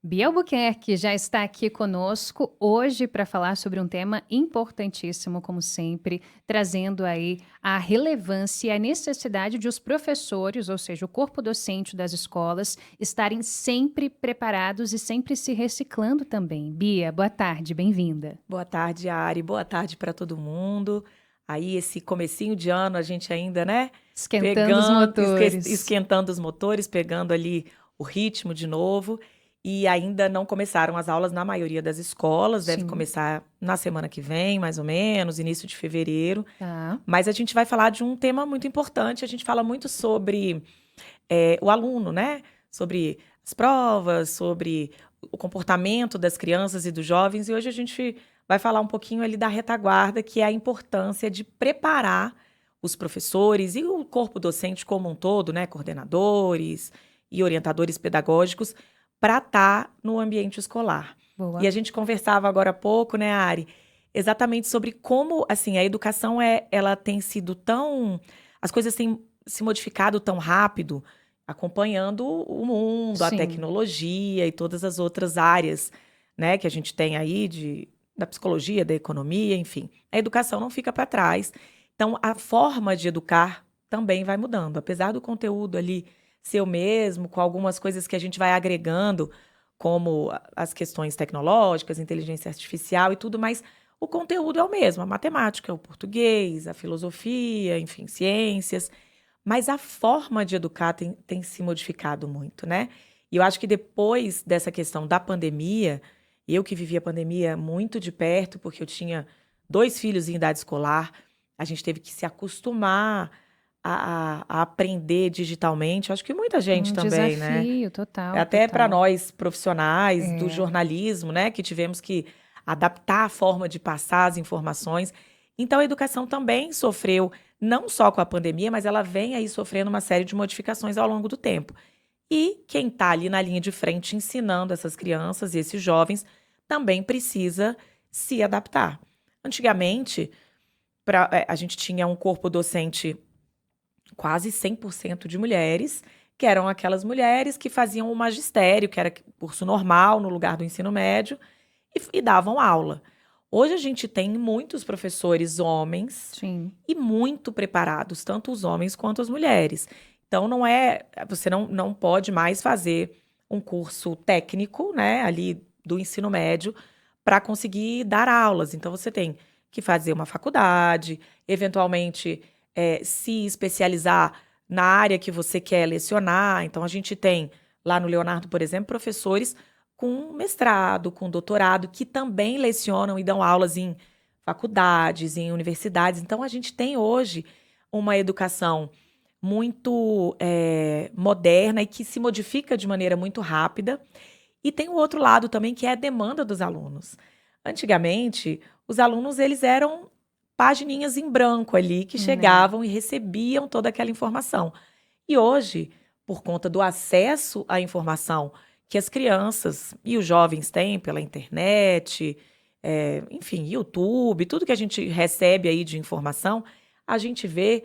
Bia Albuquerque já está aqui conosco hoje para falar sobre um tema importantíssimo, como sempre, trazendo aí a relevância e a necessidade de os professores, ou seja, o corpo docente das escolas, estarem sempre preparados e sempre se reciclando também. Bia, boa tarde, bem-vinda. Boa tarde, Ari. Boa tarde para todo mundo. Aí, esse comecinho de ano, a gente ainda, né? Esquentando os Pegando, motores. esquentando os motores, pegando ali o ritmo de novo. E ainda não começaram as aulas na maioria das escolas. Deve Sim, começar na semana que vem, mais ou menos, início de fevereiro. tá. Mas a gente vai falar de um tema muito importante. A gente fala muito sobre o aluno, né? Sobre as provas, sobre o comportamento das crianças e dos jovens. E hoje a gente vai falar um pouquinho ali da retaguarda, que é a importância de preparar os professores e o corpo docente como um todo, né? Coordenadores e orientadores pedagógicos, para estar no ambiente escolar. E Boa. a gente conversava agora há pouco, né, Ari? Exatamente sobre como, assim, a educação ela tem sido tão, as coisas têm se modificado tão rápido, acompanhando o mundo, a Sim. tecnologia e todas as outras áreas, né, que a gente tem aí da psicologia, da economia, enfim. A educação não fica para trás. Então, a forma de educar também vai mudando, apesar do conteúdo ali ser o mesmo, com algumas coisas que a gente vai agregando, como as questões tecnológicas, inteligência artificial e tudo, mas o conteúdo é o mesmo, a matemática, o português, a filosofia, enfim, ciências. Mas a forma de educar tem se modificado muito, né? E eu acho que depois dessa questão da pandemia, eu que vivi a pandemia muito de perto, porque eu tinha dois filhos em idade escolar, a gente teve que se acostumar a aprender digitalmente. Eu acho que muita gente Um também, né? desafio total, Até para total. nós profissionais do É. jornalismo, né, que tivemos que adaptar a forma de passar as informações. Então, a educação também sofreu, não só com a pandemia, mas ela vem aí sofrendo uma série de modificações ao longo do tempo. E quem está ali na linha de frente ensinando essas crianças e esses jovens também precisa se adaptar. Antigamente, a gente tinha um corpo docente quase 100% de mulheres, que eram aquelas mulheres que faziam o magistério, que era curso normal no lugar do ensino médio, e davam aula. Hoje a gente tem muitos professores homens Sim. e muito preparados, tanto os homens quanto as mulheres. Então você não pode mais fazer um curso técnico, né, ali do ensino médio para conseguir dar aulas. Então você tem que fazer uma faculdade, eventualmente se especializar na área que você quer lecionar. Então a gente tem lá no Leonardo, por exemplo, professores com mestrado, com doutorado, que também lecionam e dão aulas em faculdades, em universidades. Então, a gente tem hoje uma educação muito moderna e que se modifica de maneira muito rápida. E tem o outro lado também, que é a demanda dos alunos. Antigamente, os alunos eles eram pagininhas em branco ali, que Né. chegavam e recebiam toda aquela informação. E hoje, por conta do acesso à informação que as crianças e os jovens têm pela internet, enfim, YouTube, tudo que a gente recebe aí de informação, a gente vê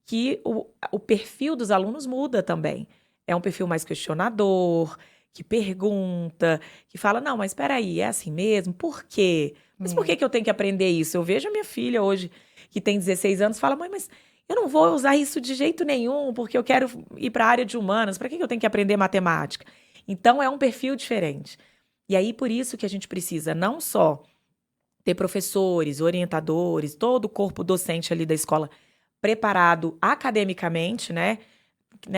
que o perfil dos alunos muda também. É um perfil mais questionador, que pergunta, que fala: não, mas espera aí, é assim mesmo? Por quê? Mas por É. que que eu tenho que aprender isso? Eu vejo a minha filha hoje, que tem 16 anos, fala: mãe, mas eu não vou usar isso de jeito nenhum, porque eu quero ir para a área de humanas. Para que que eu tenho que aprender matemática? Então, é um perfil diferente. E aí, por isso que a gente precisa não só ter professores, orientadores, todo o corpo docente ali da escola preparado academicamente, né,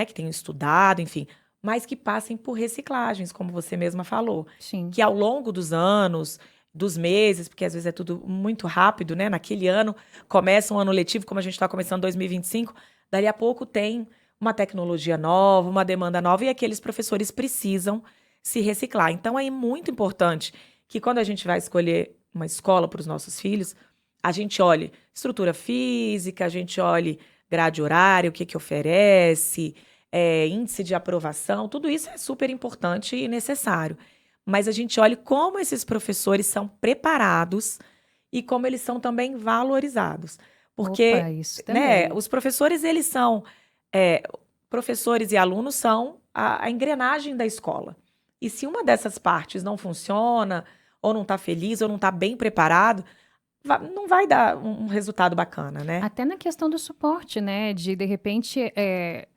que tenham estudado, enfim, mas que passem por reciclagens, como você mesma falou, Sim. que ao longo dos anos, dos meses, porque às vezes é tudo muito rápido, né? Naquele ano começa um ano letivo, como a gente está começando 2025, dali a pouco tem uma tecnologia nova, uma demanda nova, e aqueles professores precisam se reciclar. Então é muito importante que quando a gente vai escolher uma escola para os nossos filhos, a gente olhe estrutura física, a gente olhe grade horária, o que que oferece, índice de aprovação, tudo isso é super importante e necessário. Mas a gente olhe como esses professores são preparados e como eles são também valorizados. Opa, Porque, isso né, também. os professores, eles são, professores e alunos são a engrenagem da escola. E se uma dessas partes não funciona, ou não está feliz, ou não está bem preparado, não vai dar um resultado bacana, né? Até na questão do suporte, né? De repente,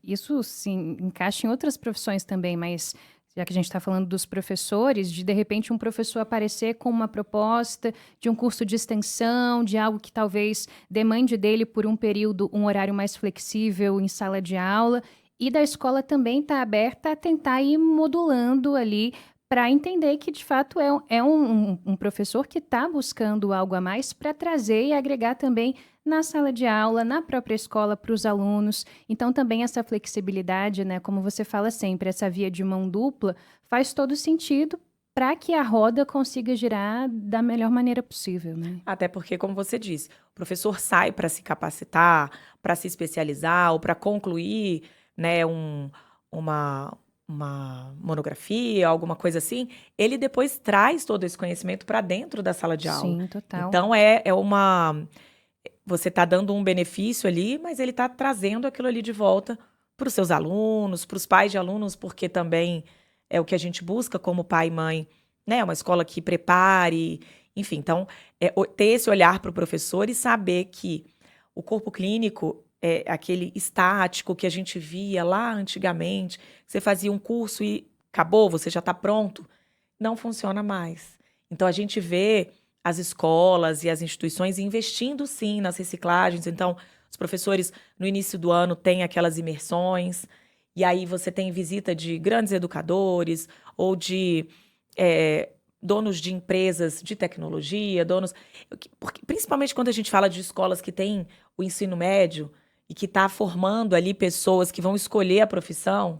isso sim encaixa em outras profissões também, mas já que a gente está falando dos professores, de repente um professor aparecer com uma proposta de um curso de extensão, de algo que talvez demande dele por um período, um horário mais flexível em sala de aula, e da escola também está aberta a tentar ir modulando ali para entender que, de fato, é um professor que está buscando algo a mais para trazer e agregar também na sala de aula, na própria escola, para os alunos. Então, também essa flexibilidade, né, como você fala sempre, essa via de mão dupla, faz todo sentido para que a roda consiga girar da melhor maneira possível, né? Até porque, como você disse, o professor sai para se capacitar, para se especializar ou para concluir, né, uma, uma monografia, alguma coisa assim, ele depois traz todo esse conhecimento para dentro da sala de aula. Sim, total. Então, você está dando um benefício ali, mas ele está trazendo aquilo ali de volta para os seus alunos, para os pais de alunos, porque também é o que a gente busca como pai e mãe, né? Uma escola que prepare, enfim. Então, ter esse olhar para o professor e saber que o corpo clínico é aquele estático que a gente via lá antigamente, você fazia um curso e acabou, você já está pronto, não funciona mais. Então, a gente vê as escolas e as instituições investindo sim nas reciclagens. Então, os professores no início do ano têm aquelas imersões, e aí você tem visita de grandes educadores ou de donos de empresas de tecnologia, porque, principalmente quando a gente fala de escolas que têm o ensino médio e que está formando ali pessoas que vão escolher a profissão,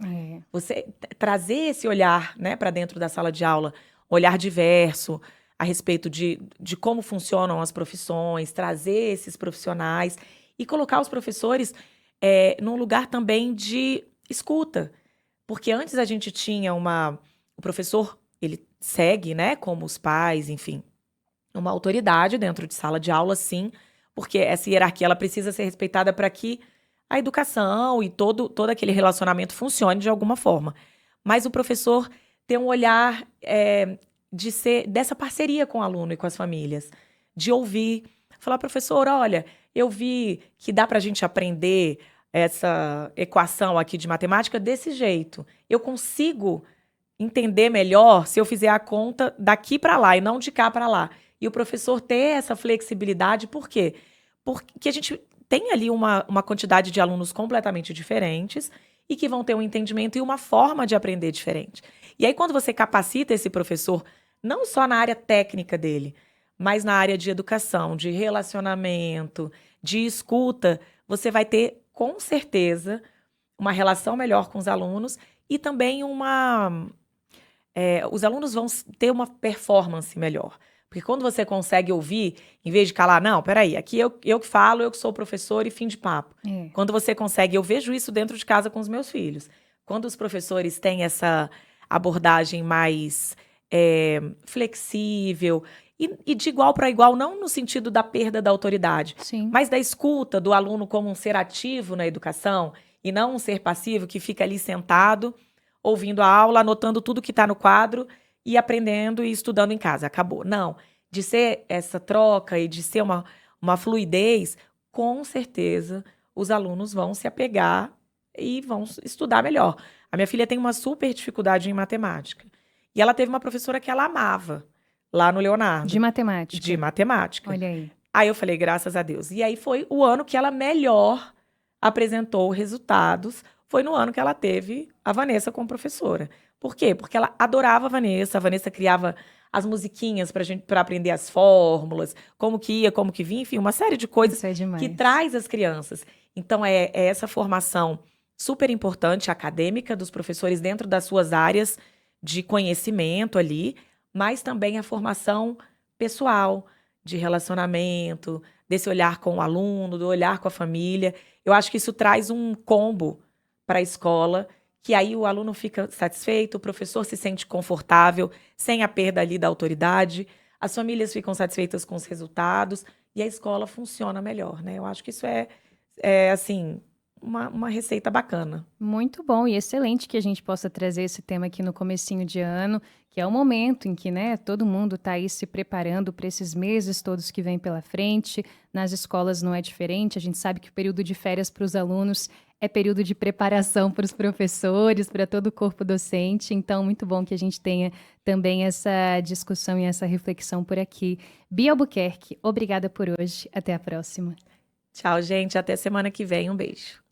você trazer esse olhar, né, para dentro da sala de aula, um olhar diverso a respeito de como funcionam as profissões, trazer esses profissionais e colocar os professores num lugar também de escuta. Porque antes a gente tinha o professor, ele segue, né, como os pais, enfim, uma autoridade dentro de sala de aula, sim, porque essa hierarquia ela precisa ser respeitada para que a educação e todo aquele relacionamento funcione de alguma forma. Mas o professor tem um olhar de ser dessa parceria com o aluno e com as famílias, de ouvir, falar, professor, olha, eu vi que dá para a gente aprender essa equação aqui de matemática desse jeito. Eu consigo entender melhor se eu fizer a conta daqui para lá e não de cá para lá. E o professor ter essa flexibilidade, por quê? Porque a gente tem ali uma quantidade de alunos completamente diferentes e que vão ter um entendimento e uma forma de aprender diferente. E aí, quando você capacita esse professor, não só na área técnica dele, mas na área de educação, de relacionamento, de escuta, você vai ter, com certeza, uma relação melhor com os alunos e também os alunos vão ter uma performance melhor. Porque quando você consegue ouvir, em vez de calar, não, peraí, aqui eu que falo, eu que sou professor e fim de papo. Quando você consegue, eu vejo isso dentro de casa com os meus filhos. Quando os professores têm essa abordagem mais flexível e de igual para igual, não no sentido da perda da autoridade, Sim. mas da escuta do aluno como um ser ativo na educação e não um ser passivo que fica ali sentado, ouvindo a aula, anotando tudo que está no quadro e aprendendo e estudando em casa. Acabou. Não. De ser essa troca e de ser uma fluidez, com certeza os alunos vão se apegar e vão estudar melhor. A minha filha tem uma super dificuldade em matemática. E ela teve uma professora que ela amava, lá no Leonardo. De matemática. De matemática. Olha aí. Aí eu falei, graças a Deus. E aí foi o ano que ela melhor apresentou resultados. Foi no ano que ela teve a Vanessa como professora. Por quê? Porque ela adorava a Vanessa criava as musiquinhas para aprender as fórmulas, como que ia, como que vinha, enfim, uma série de coisas Isso é demais. que traz as crianças. Então, é essa formação super importante, acadêmica, dos professores dentro das suas áreas de conhecimento ali, mas também a formação pessoal, de relacionamento, desse olhar com o aluno, do olhar com a família. Eu acho que isso traz um combo para a escola, que aí o aluno fica satisfeito, o professor se sente confortável, sem a perda ali da autoridade, as famílias ficam satisfeitas com os resultados e a escola funciona melhor, né? Eu acho que isso assim, uma receita bacana. Muito bom e excelente que a gente possa trazer esse tema aqui no comecinho de ano, que é o momento em que, né, todo mundo está aí se preparando para esses meses todos que vêm pela frente. Nas escolas não é diferente, a gente sabe que o período de férias para os alunos é período de preparação para os professores, para todo o corpo docente. Então, muito bom que a gente tenha também essa discussão e essa reflexão por aqui. Bia Albuquerque, obrigada por hoje. Até a próxima. Tchau, gente. Até semana que vem. Um beijo.